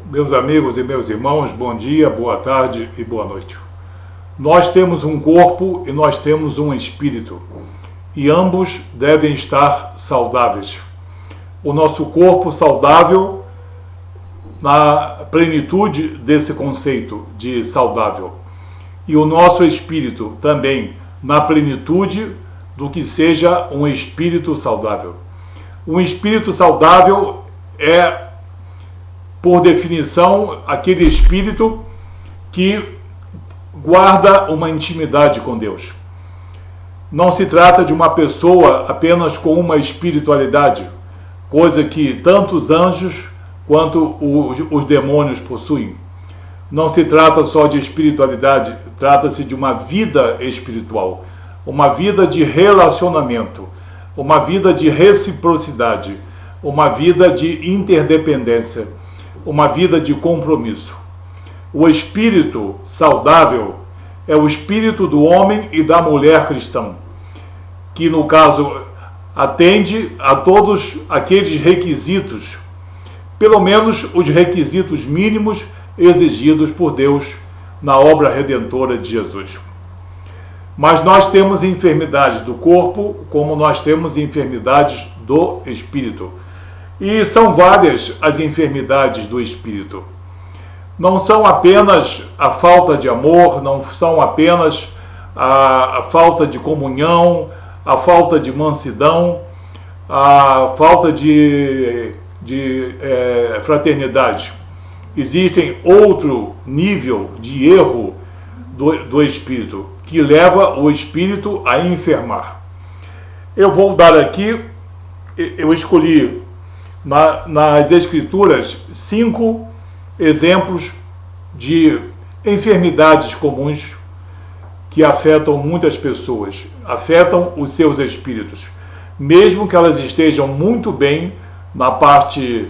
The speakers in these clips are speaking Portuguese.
Meus amigos e meus irmãos, bom dia, boa tarde e boa noite. Nós temos um corpo e nós temos um espírito, e ambos devem estar saudáveis. O nosso corpo saudável na plenitude desse conceito de saudável, e o nosso espírito também na plenitude do que seja um espírito saudável. Um espírito saudável é, por definição, aquele espírito que guarda uma intimidade com Deus. Não se trata de uma pessoa apenas com uma espiritualidade, coisa que tanto os anjos quanto os demônios possuem. Não se trata só de espiritualidade, trata-se de uma vida espiritual, uma vida de relacionamento, uma vida de reciprocidade, uma vida de interdependência, uma vida de compromisso. O espírito saudável é o espírito do homem e da mulher cristão, que no caso atende a todos aqueles requisitos, pelo menos os requisitos mínimos exigidos por Deus na obra redentora de Jesus. Mas nós temos enfermidades do corpo, como nós temos enfermidades do espírito. E são várias as enfermidades do espírito. Não são apenas a falta de amor, não são apenas a falta de comunhão, a falta de mansidão, a falta de fraternidade. Existem outro nível de erro do espírito, que leva o espírito a enfermar. Eu vou dar aqui, eu escolhi nas Escrituras 5 exemplos de enfermidades comuns que afetam muitas pessoas, afetam os seus espíritos, mesmo que elas estejam muito bem na parte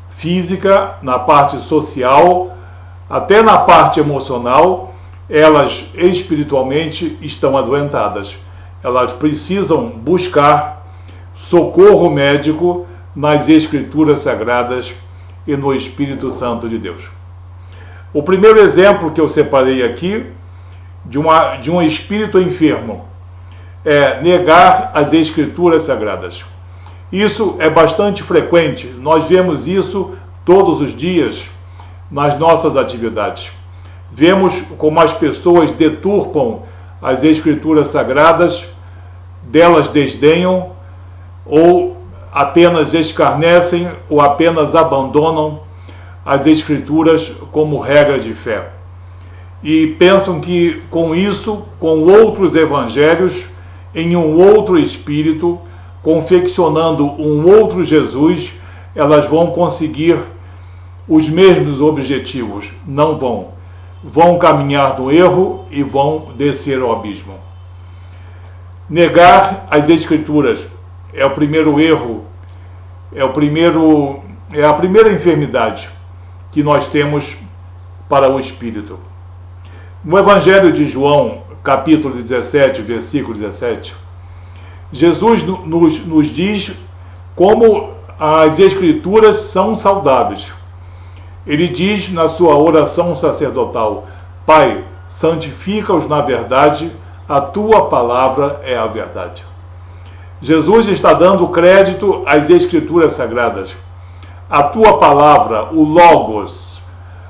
física, na parte social, até na parte emocional, elas espiritualmente estão adoentadas. Elas precisam buscar socorro médico nas Escrituras Sagradas e no Espírito Santo de Deus. O primeiro exemplo que eu separei aqui de um espírito enfermo é negar as Escrituras Sagradas. Isso é bastante frequente, nós vemos isso todos os dias nas nossas atividades. Vemos como as pessoas deturpam as Escrituras Sagradas, delas desdenham, ou apenas escarnecem, ou apenas abandonam as Escrituras como regra de fé. E pensam que com isso, com outros evangelhos, em um outro espírito, confeccionando um outro Jesus, elas vão conseguir os mesmos objetivos. Não vão. Vão caminhar no erro e vão descer ao abismo. Negar as Escrituras é o primeiro erro, é a primeira enfermidade que nós temos para o espírito. No Evangelho de João, capítulo 17, versículo 17, Jesus nos diz como as Escrituras são saudáveis. Ele diz na sua oração sacerdotal: Pai, santifica-os na verdade, a tua palavra é a verdade. Jesus está dando crédito às Escrituras Sagradas. A tua palavra, o Logos,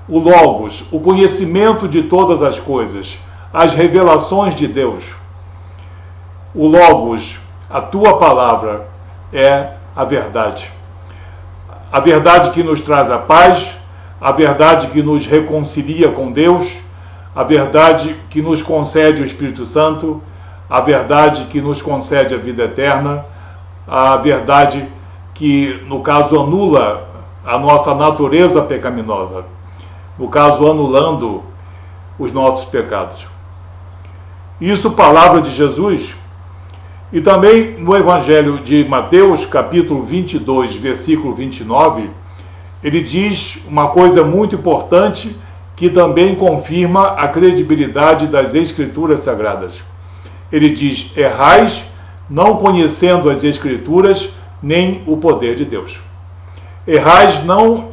o conhecimento de todas as coisas, as revelações de Deus. O Logos, a tua palavra é a verdade. A verdade que nos traz a paz, a verdade que nos reconcilia com Deus, a verdade que nos concede o Espírito Santo, a verdade que nos concede a vida eterna, a verdade que, no caso, anula a nossa natureza pecaminosa, no caso, anulando os nossos pecados. Isso, palavra de Jesus. E também no Evangelho de Mateus, capítulo 22, versículo 29, ele diz uma coisa muito importante que também confirma a credibilidade das Escrituras Sagradas. Ele diz: errais, não conhecendo as Escrituras, nem o poder de Deus. Errais não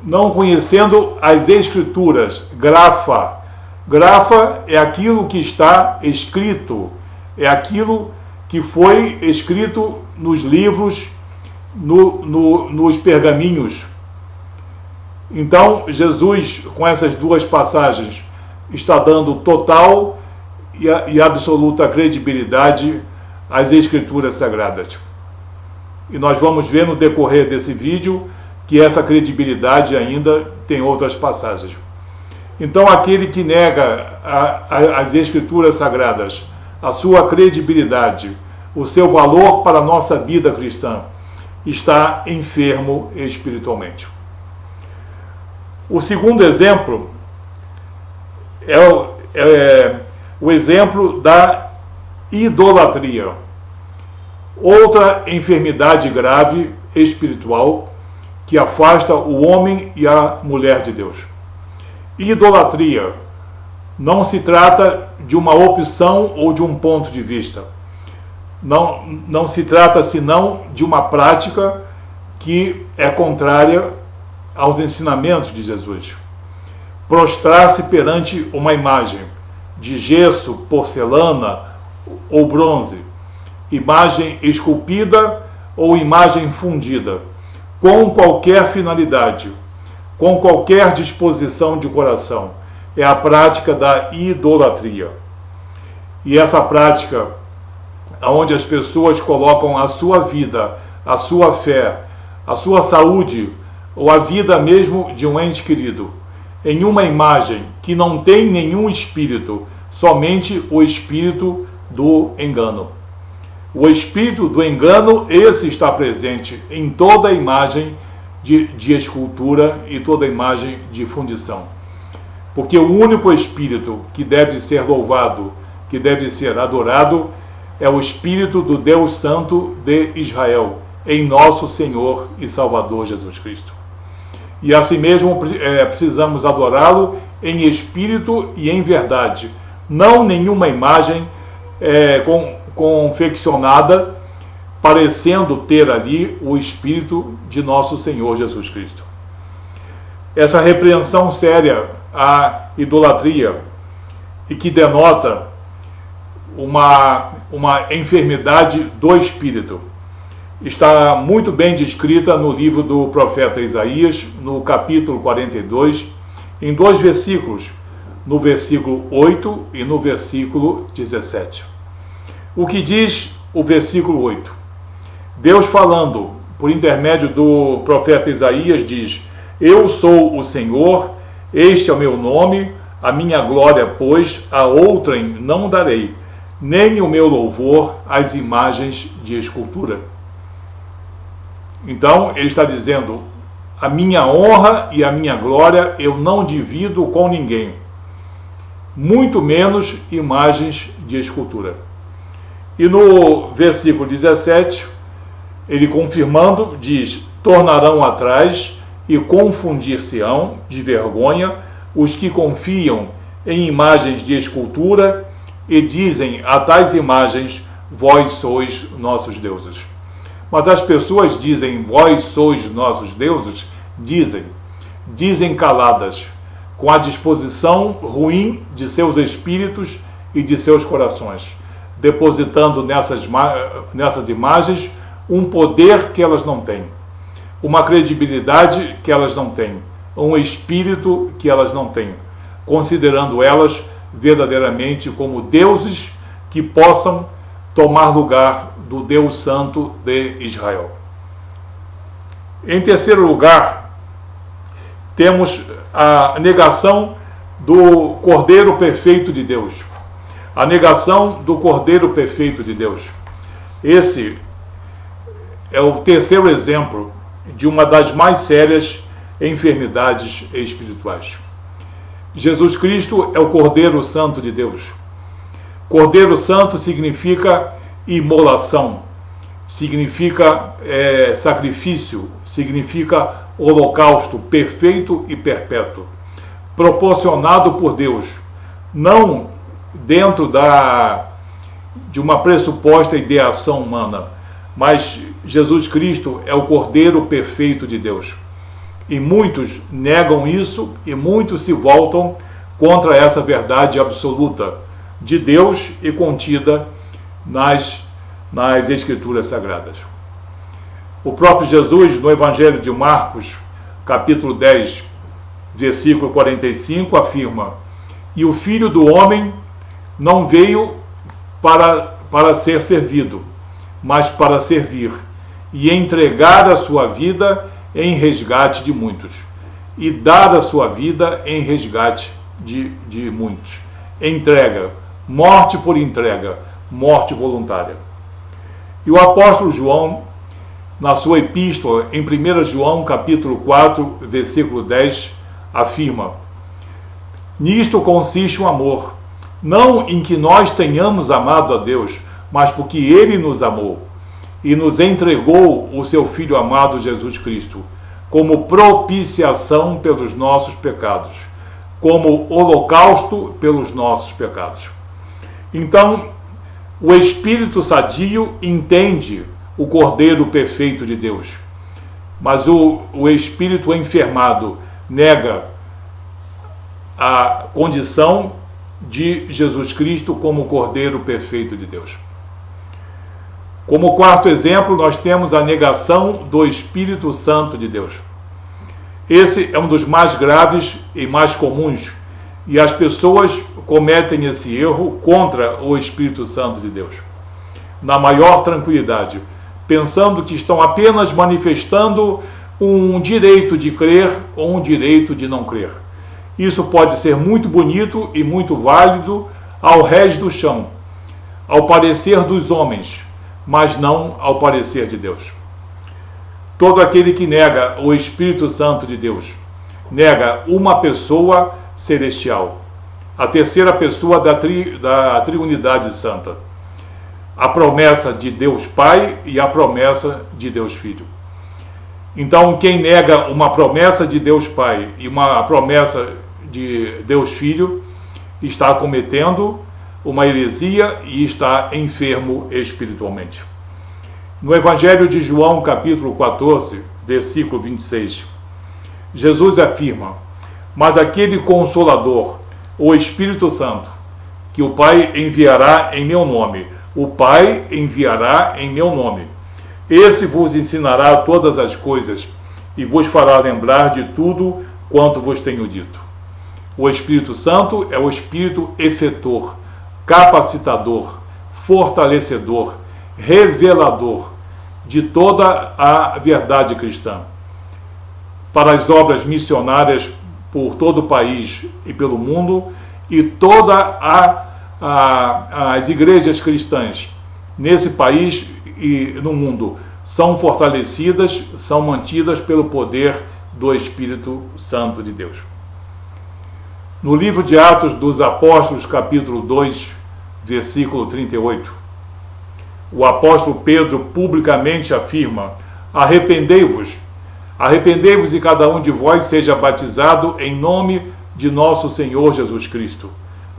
não conhecendo as Escrituras. Grafa. Grafa é aquilo que está escrito, é aquilo que foi escrito nos livros, nos pergaminhos. Então, Jesus, com essas duas passagens, está dando total e absoluta credibilidade às Escrituras Sagradas. E nós vamos ver no decorrer desse vídeo que essa credibilidade ainda tem outras passagens. Então, aquele que nega as Escrituras Sagradas, a sua credibilidade, o seu valor para a nossa vida cristã, está enfermo espiritualmente. O segundo exemplo é o exemplo da idolatria. Outra enfermidade grave espiritual que afasta o homem e a mulher de Deus. Idolatria não se trata de uma opção ou de um ponto de vista. Não se trata senão de uma prática que é contrária aos ensinamentos de Jesus. Prostrar-se perante uma imagem de gesso, porcelana ou bronze, imagem esculpida ou imagem fundida, com qualquer finalidade, com qualquer disposição de coração, é a prática da idolatria. E essa prática, onde as pessoas colocam a sua vida, a sua fé, a sua saúde, ou a vida mesmo de um ente querido, em uma imagem que não tem nenhum espírito, somente o espírito do engano. O espírito do engano, esse está presente em toda a imagem de escultura e toda a imagem de fundição. Porque o único espírito que deve ser louvado, que deve ser adorado, é o Espírito do Deus Santo de Israel, em nosso Senhor e Salvador Jesus Cristo. E assim mesmo precisamos adorá-lo em espírito e em verdade, não nenhuma imagem confeccionada parecendo ter ali o Espírito de nosso Senhor Jesus Cristo. Essa repreensão séria à idolatria e que denota uma enfermidade do espírito está muito bem descrita no livro do profeta Isaías, no capítulo 42, em 2 versículos, no versículo 8 e no versículo 17. O que diz o versículo 8? Deus falando por intermédio do profeta Isaías diz: Eu sou o Senhor, este é o meu nome, a minha glória, pois, a outrem não darei, nem o meu louvor às imagens de escultura. Então, ele está dizendo: a minha honra e a minha glória eu não divido com ninguém, muito menos imagens de escultura. E no versículo 17, ele confirmando, diz: tornarão atrás e confundir-se-ão de vergonha os que confiam em imagens de escultura e dizem a tais imagens: vós sois nossos deuses. Mas as pessoas dizem: vós sois nossos deuses, dizem caladas, com a disposição ruim de seus espíritos e de seus corações, depositando nessas imagens um poder que elas não têm, uma credibilidade que elas não têm, um espírito que elas não têm, considerando elas verdadeiramente como deuses que possam tomar lugar do Deus Santo de Israel. Em terceiro lugar, temos a negação do Cordeiro Perfeito de Deus. A negação do Cordeiro Perfeito de Deus. Esse é o terceiro exemplo de uma das mais sérias enfermidades espirituais. Jesus Cristo é o Cordeiro Santo de Deus. Cordeiro Santo significa imolação, significa sacrifício, significa holocausto perfeito e perpétuo, proporcionado por Deus, não dentro de uma pressuposta ideação humana, mas Jesus Cristo é o Cordeiro perfeito de Deus. E muitos negam isso e muitos se voltam contra essa verdade absoluta de Deus e contida nas Escrituras Sagradas. O próprio Jesus, no Evangelho de Marcos, capítulo 10, versículo 45, afirma: e o Filho do Homem não veio para ser servido, mas para servir e entregar a sua vida em resgate de muitos, e dar a sua vida em resgate de muitos. Entrega, morte por entrega, morte voluntária. E o apóstolo João, na sua epístola, em 1 João, capítulo 4, versículo 10, afirma: nisto consiste o amor, não em que nós tenhamos amado a Deus, mas porque Ele nos amou e nos entregou o seu Filho amado Jesus Cristo, como propiciação pelos nossos pecados, como holocausto pelos nossos pecados. Então, o espírito sadio entende o Cordeiro perfeito de Deus, mas o espírito enfermado nega a condição de Jesus Cristo como Cordeiro perfeito de Deus. Como quarto exemplo, nós temos a negação do Espírito Santo de Deus. Esse é um dos mais graves e mais comuns, e as pessoas cometem esse erro contra o Espírito Santo de Deus, na maior tranquilidade, pensando que estão apenas manifestando um direito de crer ou um direito de não crer. Isso pode ser muito bonito e muito válido ao rés do chão, ao parecer dos homens, mas não ao parecer de Deus. Todo aquele que nega o Espírito Santo de Deus, nega uma pessoa celestial, a terceira pessoa da Triunidade Santa, a promessa de Deus Pai e a promessa de Deus Filho. Então, quem nega uma promessa de Deus Pai e uma promessa de Deus Filho está cometendo uma heresia e está enfermo espiritualmente. No Evangelho de João, capítulo 14, versículo 26, Jesus afirma: mas aquele Consolador, o Espírito Santo, que o Pai enviará em meu nome, o Pai enviará em meu nome, esse vos ensinará todas as coisas e vos fará lembrar de tudo quanto vos tenho dito. O Espírito Santo é o Espírito efetor, capacitador, fortalecedor, revelador de toda a verdade cristã, para as obras missionárias por todo o país e pelo mundo, e todas as igrejas cristãs nesse país e no mundo são fortalecidas, são mantidas pelo poder do Espírito Santo de Deus. No livro de Atos dos Apóstolos, capítulo 2, versículo 38, o apóstolo Pedro publicamente afirma: arrependei-vos e cada um de vós seja batizado em nome de nosso Senhor Jesus Cristo,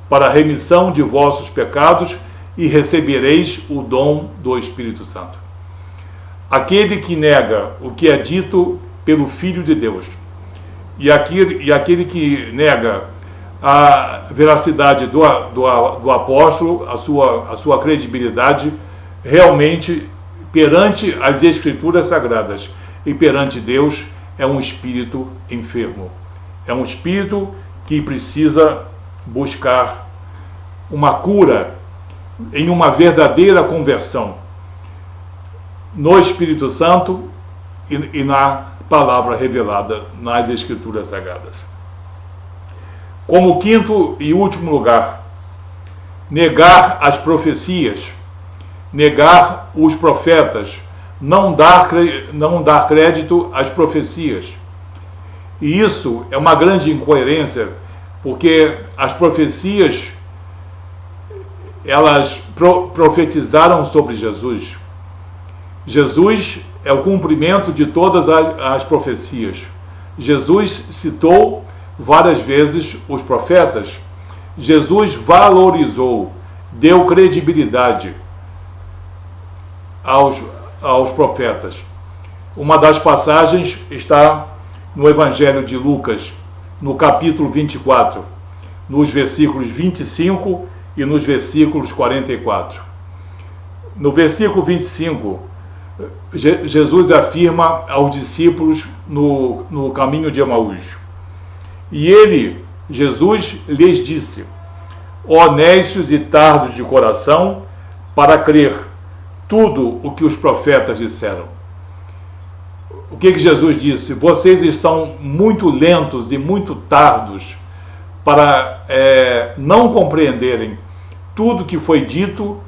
para a remissão de vossos pecados, e recebereis o dom do Espírito Santo. Aquele que nega o que é dito pelo Filho de Deus, e aquele que nega a veracidade do apóstolo, a sua credibilidade, realmente, perante as Escrituras Sagradas e perante Deus, é um espírito enfermo. É um espírito que precisa buscar uma cura em uma verdadeira conversão no Espírito Santo e na palavra revelada nas Escrituras Sagradas. Como quinto e último lugar, negar as profecias, negar os profetas, não dar crédito às profecias. E isso é uma grande incoerência, porque as profecias, elas profetizaram sobre Jesus. Jesus é o cumprimento de todas as profecias. Jesus citou várias vezes os profetas. Jesus valorizou, deu credibilidade aos profetas. Uma das passagens está no Evangelho de Lucas, no capítulo 24, nos versículos 25 e nos versículos 44. No versículo 25, Jesus afirma aos discípulos no caminho de Emaús: e ele, Jesus, lhes disse: ó nécios e tardos de coração, para crer tudo o que os profetas disseram. O que Jesus disse? Vocês estão muito lentos e muito tardos para não compreenderem tudo que foi dito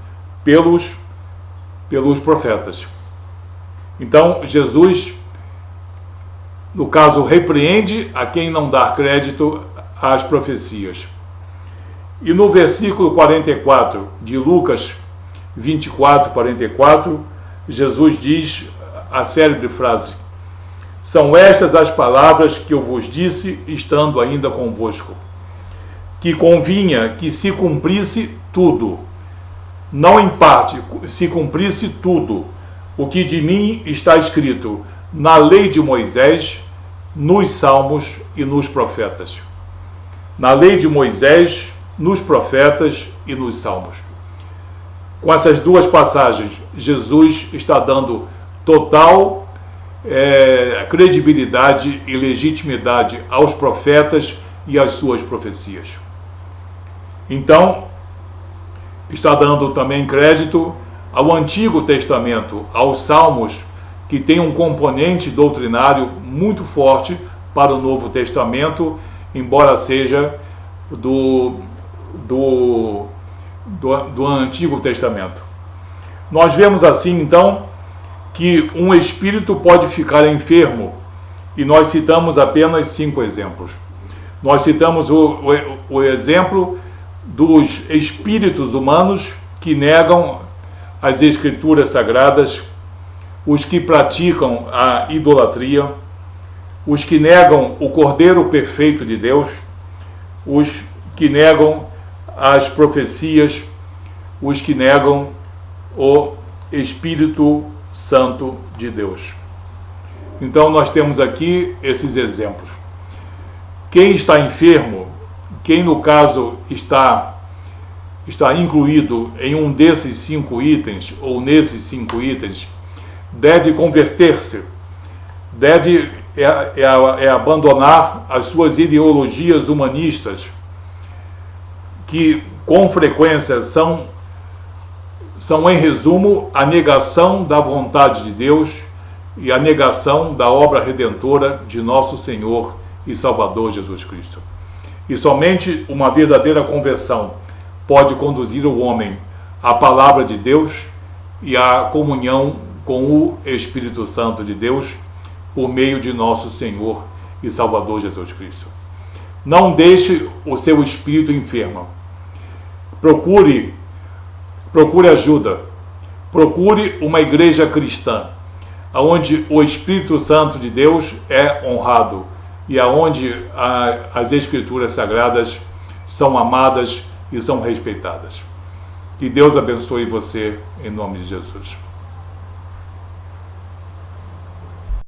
pelos profetas. Então, Jesus, no caso, repreende a quem não dá crédito às profecias. E no versículo 44 de Lucas 24, 44, Jesus diz a célebre frase: são estas as palavras que eu vos disse, estando ainda convosco, que convinha que se cumprisse tudo, não em parte, se cumprisse tudo, o que de mim está escrito na lei de Moisés, nos Salmos e nos profetas. Na lei de Moisés, nos profetas e nos Salmos. Com essas duas passagens, Jesus está dando total credibilidade e legitimidade aos profetas e às suas profecias. Então, está dando também crédito ao Antigo Testamento, aos Salmos, que tem um componente doutrinário muito forte para o Novo Testamento, embora seja do Antigo Testamento. Nós vemos assim, então, que um espírito pode ficar enfermo, e nós citamos apenas 5 exemplos. Nós citamos o exemplo dos espíritos humanos que negam as Escrituras Sagradas, os que praticam a idolatria, os que negam o Cordeiro Perfeito de Deus, os que negam as profecias, os que negam o Espírito Santo de Deus. Então nós temos aqui esses exemplos. Quem está enfermo, quem no caso está incluído em um desses 5 itens, ou nesses 5 itens, deve converter-se, deve abandonar as suas ideologias humanistas, que com frequência são em resumo a negação da vontade de Deus e a negação da obra redentora de nosso Senhor e Salvador Jesus Cristo. E somente uma verdadeira conversão pode conduzir o homem à palavra de Deus e à comunhão com o Espírito Santo de Deus por meio de nosso Senhor e Salvador Jesus Cristo. Não deixe o seu espírito enfermo. Procure ajuda. Procure uma igreja cristã, onde o Espírito Santo de Deus é honrado e aonde as Escrituras Sagradas são amadas e são respeitadas. Que Deus abençoe você, em nome de Jesus.